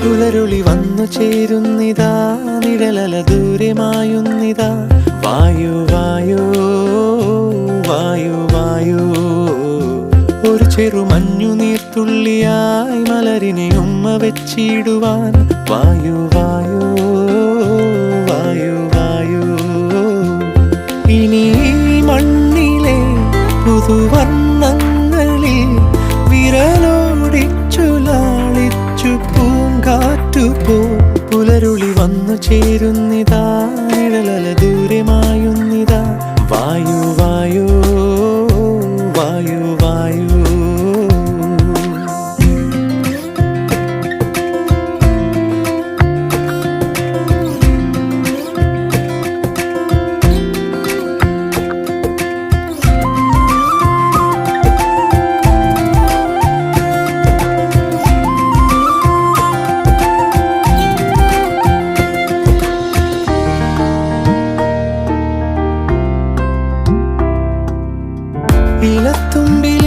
പുലരുളി വന്നു ചേരുന്നിതാ, നിഴലല ദൂരെ മായുന്നിതാ. വായു വായു വായു വായു, ഒരു ചെറു മഞ്ഞു നീർത്തുള്ളിയായി മലരിനെ ഉമ്മ വെച്ചിടുവാൻ. വായു വായു വായു വായു, ഇനി മണ്ണിലെ പുതുവർണ്ണങ്ങളിൽ വിരലോടിച്ചു ലാളിച്ചു പൂങ്കാറ്റുപോ. പുലരുളി വന്നു ചേരുന്നിതാ, നിഴലല ദൂരെ മായുന്നിതാ. വായു വായു വായു വായു. ഇലത്തുമ്പിൽ